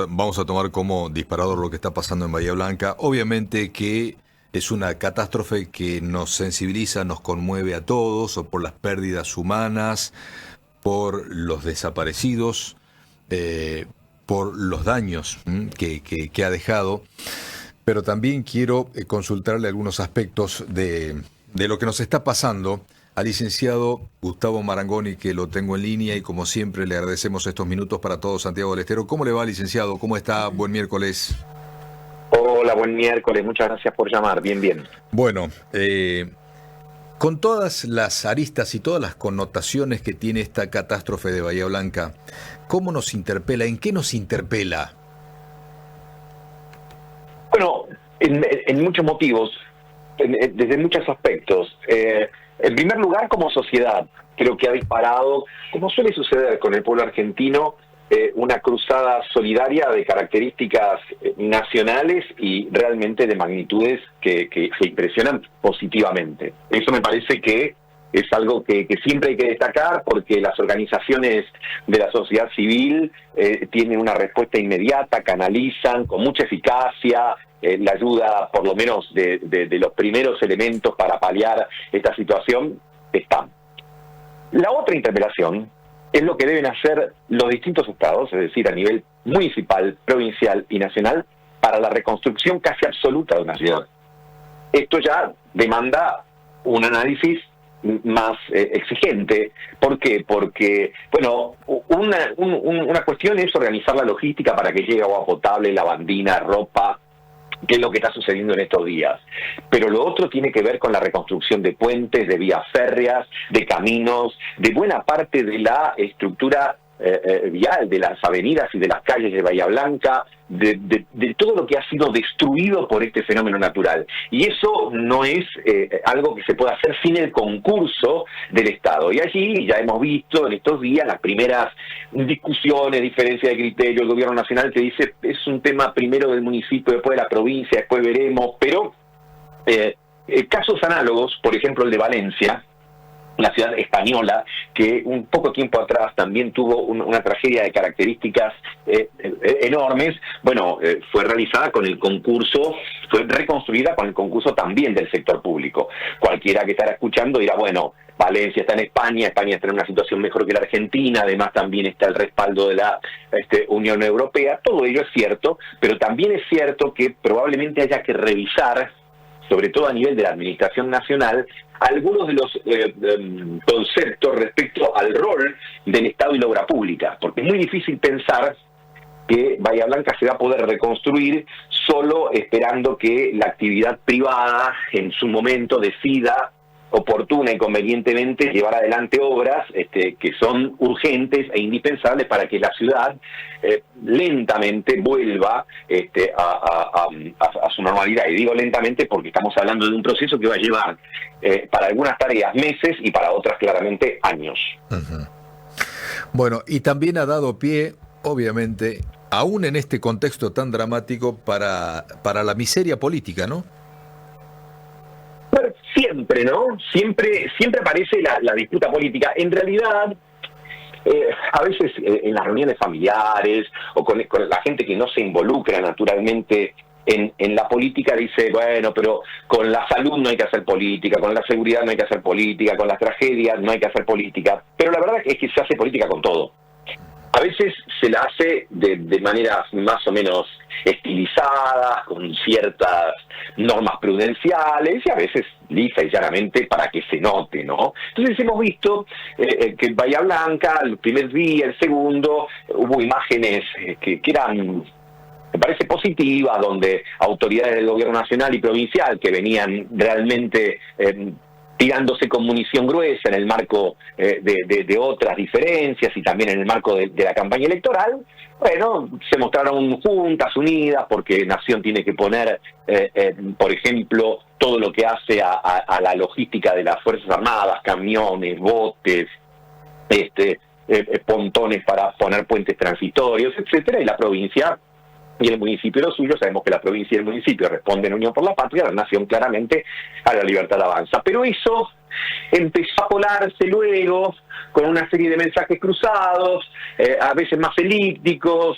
Vamos a tomar como disparador lo que está pasando en Bahía Blanca. Obviamente que es una catástrofe que nos sensibiliza, nos conmueve a todos, o por las pérdidas humanas, por los desaparecidos, por los daños que ha dejado. Pero también quiero consultarle algunos aspectos de lo que nos está pasando al licenciado Gustavo Marangoni, que lo tengo en línea y como siempre le agradecemos estos minutos para todo Santiago del Estero. ¿Cómo le va, licenciado? ¿Cómo está? Buen miércoles. Hola, buen miércoles. Muchas gracias por llamar. Bien, bien. Bueno, con todas las aristas y todas las connotaciones que tiene esta catástrofe de Bahía Blanca, ¿cómo nos interpela? ¿En qué nos interpela? Bueno, en muchos motivos, desde muchos aspectos. En primer lugar, como sociedad, creo que ha disparado, como suele suceder con el pueblo argentino, una cruzada solidaria de características nacionales y realmente de magnitudes que impresionan positivamente. Eso me parece que es algo que siempre hay que destacar, porque las organizaciones de la sociedad civil tienen una respuesta inmediata, canalizan con mucha eficacia la ayuda, por lo menos de los primeros elementos para paliar esta situación, están. La otra interpelación es lo que deben hacer los distintos estados, es decir, a nivel municipal, provincial y nacional, para la reconstrucción casi absoluta de una ciudad. Esto ya demanda un análisis más exigente. ¿Por qué? Porque, bueno, una cuestión es organizar la logística para que llegue agua potable, lavandina, ropa, que es lo que está sucediendo en estos días. Pero lo otro tiene que ver con la reconstrucción de puentes, de vías férreas, de caminos, de buena parte de la estructura vial, de las avenidas y de las calles de Bahía Blanca, de todo lo que ha sido destruido por este fenómeno natural. Y eso no es algo que se pueda hacer sin el concurso del Estado. Y allí ya hemos visto en estos días las primeras discusiones, diferencias de criterio. El gobierno nacional te dice es un tema primero del municipio, después de la provincia, después veremos. Pero casos análogos, por ejemplo el de Valencia, la ciudad española, que un poco tiempo atrás también tuvo una tragedia de características enormes, bueno, fue realizada con el concurso, fue reconstruida con el concurso también del sector público. Cualquiera que estará escuchando dirá, bueno, Valencia está en España está en una situación mejor que la Argentina, además también está el respaldo de la Unión Europea. Todo ello es cierto, pero también es cierto que probablemente haya que revisar, sobre todo a nivel de la Administración Nacional, algunos de los conceptos respecto al rol del Estado y la obra pública, porque es muy difícil pensar que Bahía Blanca se va a poder reconstruir solo esperando que la actividad privada en su momento decida oportuna y convenientemente llevar adelante obras que son urgentes e indispensables para que la ciudad lentamente vuelva a su normalidad. Y digo lentamente porque estamos hablando de un proceso que va a llevar para algunas tareas meses y para otras claramente años. Uh-huh. Bueno, y también ha dado pie, obviamente, aún en este contexto tan dramático, para la miseria política, ¿no? Siempre, ¿no? Siempre aparece la disputa política. En realidad, a veces en las reuniones familiares o con la gente que no se involucra naturalmente en la política dice, bueno, pero con la salud no hay que hacer política, con la seguridad no hay que hacer política, con las tragedias no hay que hacer política. Pero la verdad es que se hace política con todo. A veces se la hace de maneras más o menos estilizadas, con ciertas normas prudenciales, y a veces lisa y llanamente para que se note, ¿no? Entonces hemos visto que en Bahía Blanca, el primer día, el segundo, hubo imágenes que eran, me parece, positivas, donde autoridades del gobierno nacional y provincial que venían realmente tirándose con munición gruesa en el marco de otras diferencias y también en el marco de la campaña electoral, bueno, se mostraron juntas, unidas, porque Nación tiene que poner, por ejemplo, todo lo que hace a la logística de las Fuerzas Armadas, camiones, botes, pontones para poner puentes transitorios, etcétera, y la provincia y el municipio lo suyo. Sabemos que la provincia y el municipio responden a Unión por la Patria, la Nación claramente a la Libertad Avanza. Pero eso empezó a colarse luego con una serie de mensajes cruzados, a veces más elípticos,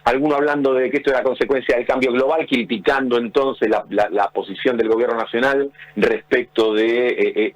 algunos hablando de que esto era consecuencia del cambio global, criticando entonces la posición del gobierno nacional respecto de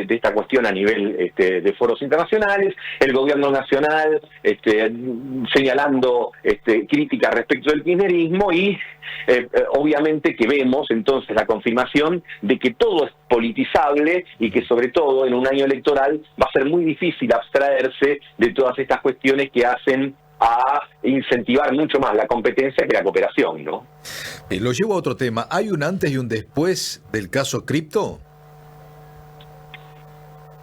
esta cuestión a nivel de foros internacionales, el gobierno nacional señalando críticas respecto del kirchnerismo y obviamente que vemos entonces la confirmación de que todo es politizable y que sobre todo en un año electoral va a ser muy difícil abstraerse de todas estas cuestiones que hacen a incentivar mucho más la competencia que la cooperación, ¿no? Lo llevo a otro tema. ¿Hay un antes y un después del caso Crypto?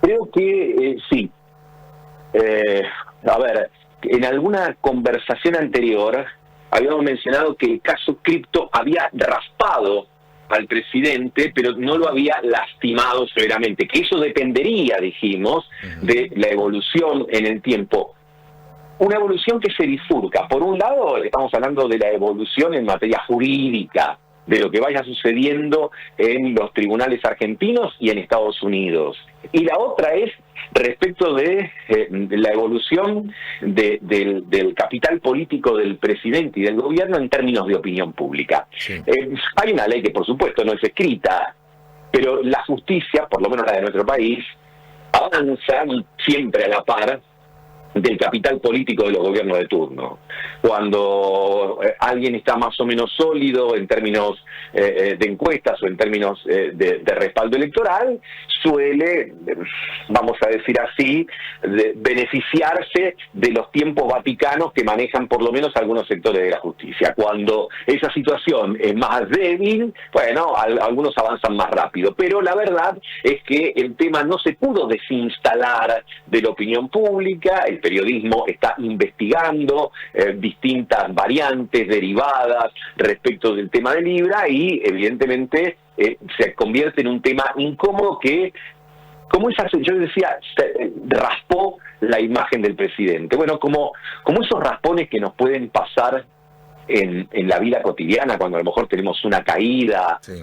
Creo que sí. A ver, en alguna conversación anterior habíamos mencionado que el caso Crypto había raspado al presidente, pero no lo había lastimado severamente, que eso dependería, dijimos, de la evolución en el tiempo. Una evolución que se bifurca. Por un lado, estamos hablando de la evolución en materia jurídica, de lo que vaya sucediendo en los tribunales argentinos y en Estados Unidos. Y la otra es respecto de la evolución del capital político del presidente y del gobierno en términos de opinión pública. Sí. Hay una ley que, por supuesto, no es escrita, pero la justicia, por lo menos la de nuestro país, avanza siempre a la par del capital político de los gobiernos de turno. Cuando alguien está más o menos sólido en términos de encuestas o en términos de respaldo electoral, suele, vamos a decir así, beneficiarse de los tiempos vaticanos que manejan por lo menos algunos sectores de la justicia. Cuando esa situación es más débil, bueno, algunos avanzan más rápido. Pero la verdad es que el tema no se pudo desinstalar de la opinión pública. El periodismo está investigando distintas variantes derivadas respecto del tema de Libra y evidentemente se convierte en un tema incómodo que, como yo decía, raspó la imagen del presidente. Bueno, como esos raspones que nos pueden pasar en la vida cotidiana, cuando a lo mejor tenemos una caída, sí,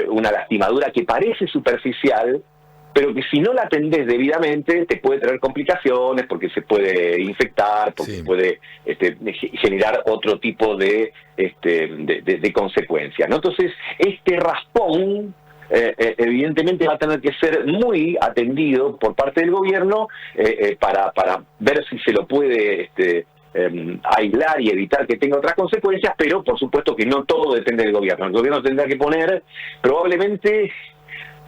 una lastimadura que parece superficial, pero que si no la atendés debidamente te puede traer complicaciones porque se puede infectar, porque sí, puede generar otro tipo de consecuencias, ¿no? Entonces, este raspón evidentemente va a tener que ser muy atendido por parte del gobierno para ver si se lo puede aislar y evitar que tenga otras consecuencias, pero por supuesto que no todo depende del gobierno. El gobierno tendrá que poner probablemente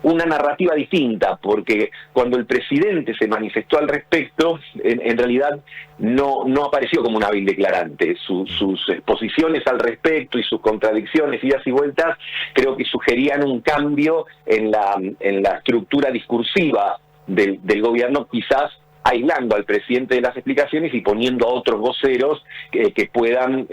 una narrativa distinta, porque cuando el presidente se manifestó al respecto, en realidad no apareció como un hábil declarante. Sus exposiciones al respecto y sus contradicciones, idas y vueltas, creo que sugerían un cambio en la estructura discursiva del gobierno, quizás aislando al presidente de las explicaciones y poniendo a otros voceros que puedan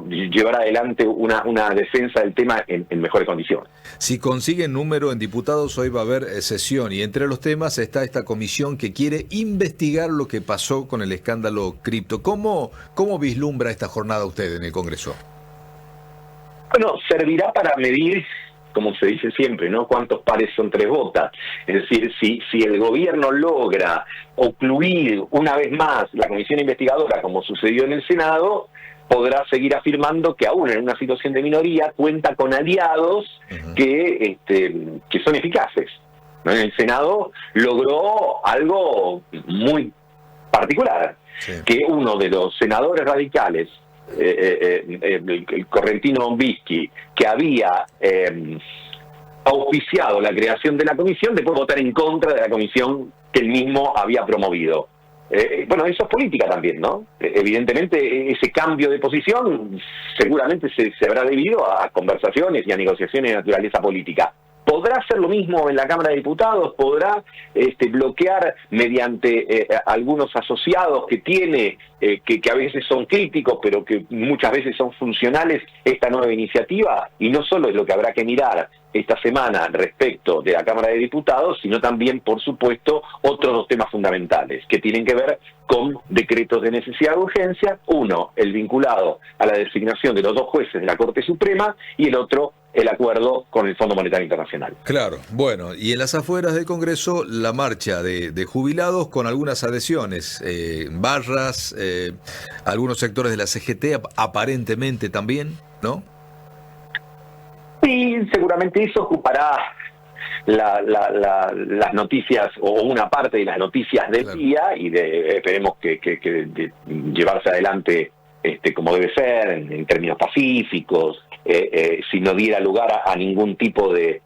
llevar adelante una defensa del tema en mejores condiciones. Si consiguen número en diputados, hoy va a haber sesión y entre los temas está esta comisión que quiere investigar lo que pasó con el escándalo Crypto. ¿Cómo vislumbra esta jornada usted en el Congreso? Bueno, servirá para medir, como se dice siempre, ¿no? ¿Cuántos pares son tres botas? Es decir, si el gobierno logra ocluir una vez más la comisión investigadora, como sucedió en el Senado, podrá seguir afirmando que aún en una situación de minoría cuenta con aliados que son eficaces, ¿no? En el Senado logró algo muy particular, sí, que uno de los senadores radicales, el correntino Bombisky, que había auspiciado la creación de la comisión, después votar en contra de la comisión que él mismo había promovido. Bueno, eso es política también, ¿no? Evidentemente ese cambio de posición seguramente se habrá debido a conversaciones y a negociaciones de naturaleza política. ¿Podrá hacer lo mismo en la Cámara de Diputados? ¿Podrá bloquear mediante algunos asociados que tiene, que a veces son críticos, pero que muchas veces son funcionales, esta nueva iniciativa? Y no solo es lo que habrá que mirar esta semana respecto de la Cámara de Diputados, sino también, por supuesto, otros dos temas fundamentales que tienen que ver con decretos de necesidad de urgencia. Uno, el vinculado a la designación de los dos jueces de la Corte Suprema, y el otro, el acuerdo con el Fondo Monetario Internacional. Claro, bueno, y en las afueras del Congreso la marcha de jubilados con algunas adhesiones, barras, algunos sectores de la CGT aparentemente también, ¿no? Sí, seguramente eso ocupará las noticias o una parte de las noticias del día y esperemos que de llevarse adelante como debe ser, en términos pacíficos, si no diera lugar a ningún tipo de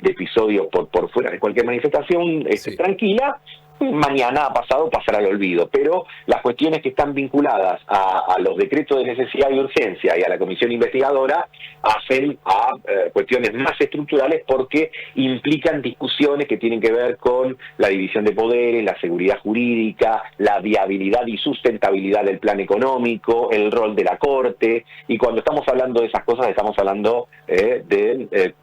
episodio por fuera de cualquier manifestación tranquila. Mañana pasado pasará al olvido, pero las cuestiones que están vinculadas a los decretos de necesidad y urgencia y a la comisión investigadora hacen a cuestiones más estructurales porque implican discusiones que tienen que ver con la división de poderes, la seguridad jurídica, la viabilidad y sustentabilidad del plan económico, el rol de la Corte, y cuando estamos hablando de esas cosas estamos hablando de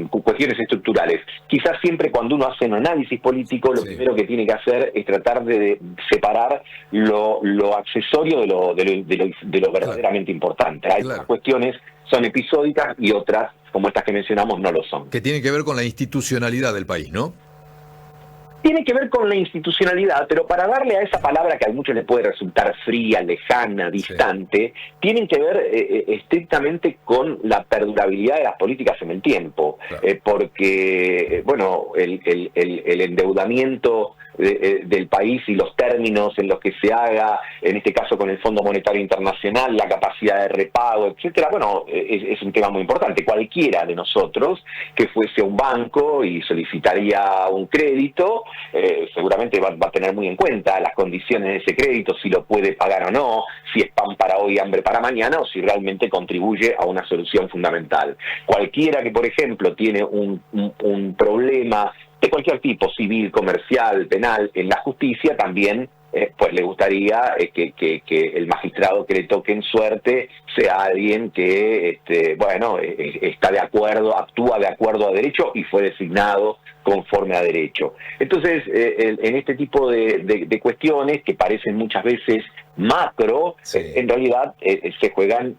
cuestiones estructurales. Quizás siempre cuando uno hace un análisis político lo primero que tiene que hacer es tratar de separar lo accesorio de lo verdaderamente importante. Hay cuestiones son episódicas y otras, como estas que mencionamos, no lo son. Que tienen que ver con la institucionalidad del país, ¿no? Tiene que ver con la institucionalidad, pero para darle a esa palabra que a muchos les puede resultar fría, lejana, distante, tienen que ver estrictamente con la perdurabilidad de las políticas en el tiempo, porque, bueno, el endeudamiento del país y los términos en los que se haga, en este caso con el Fondo Monetario Internacional, la capacidad de repago, etcétera, bueno, es un tema muy importante. Cualquiera de nosotros que fuese a un banco y solicitaría un crédito, seguramente va a tener muy en cuenta las condiciones de ese crédito, si lo puede pagar o no, si es pan para hoy, hambre para mañana, o si realmente contribuye a una solución fundamental. Cualquiera que, por ejemplo, tiene un problema de cualquier tipo, civil, comercial, penal, en la justicia, también pues le gustaría que el magistrado que le toque en suerte sea alguien que, está de acuerdo, actúa de acuerdo a derecho y fue designado conforme a derecho. Entonces, en este tipo de cuestiones que parecen muchas veces macro, en realidad se juegan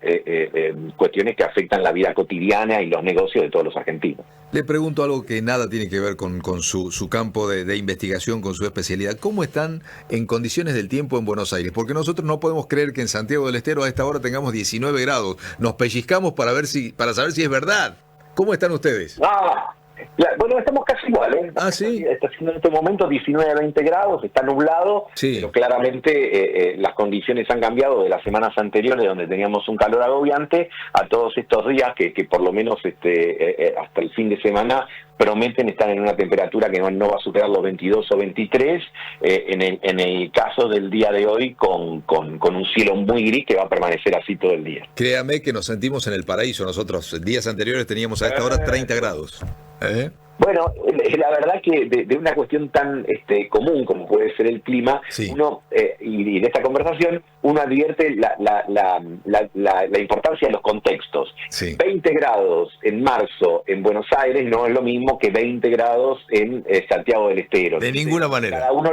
cuestiones que afectan la vida cotidiana y los negocios de todos los argentinos. Le pregunto algo que nada tiene que ver con su campo de investigación, con su especialidad. ¿Cómo están en condiciones del tiempo en Buenos Aires? Porque nosotros no podemos creer que en Santiago del Estero a esta hora tengamos 19 grados. Nos pellizcamos para saber si es verdad. ¿Cómo están ustedes? Bueno, estamos casi igual, ¿eh? Ah, sí. Está haciendo en este momento 19 20 grados, está nublado, pero claramente las condiciones han cambiado de las semanas anteriores, donde teníamos un calor agobiante, a todos estos días que por lo menos hasta el fin de semana prometen estar en una temperatura que no va a superar los 22 o 23, en el caso del día de hoy con un cielo muy gris que va a permanecer así todo el día. Créame que nos sentimos en el paraíso nosotros. Días anteriores teníamos a esta hora 30 grados. Bueno, la verdad que de una cuestión tan común como puede ser el clima, uno y de esta conversación uno advierte la importancia de los contextos. 20 grados en marzo en Buenos Aires no es lo mismo que 20 grados en Santiago del Estero. De ninguna manera. Cada uno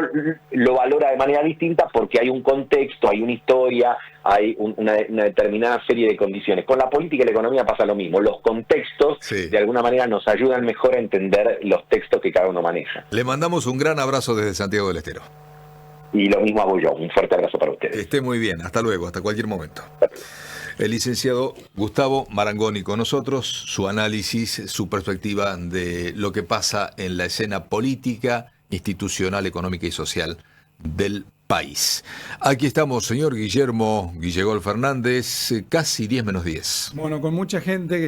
lo valora de manera distinta porque hay un contexto, hay una historia, hay una determinada serie de condiciones. Con la política y la economía pasa lo mismo. Los contextos de alguna manera nos ayudan mejor a entender los textos que cada uno maneja. Le mandamos un gran abrazo desde Santiago del Estero. Y lo mismo hago yo. Un fuerte abrazo para ustedes. Que esté muy bien. Hasta luego. Hasta cualquier momento. El licenciado Gustavo Marangoni con nosotros, su análisis, su perspectiva de lo que pasa en la escena política, institucional, económica y social del país. Aquí estamos, señor Guillermo Guillegol Fernández, casi 10 menos 10. Bueno, con mucha gente que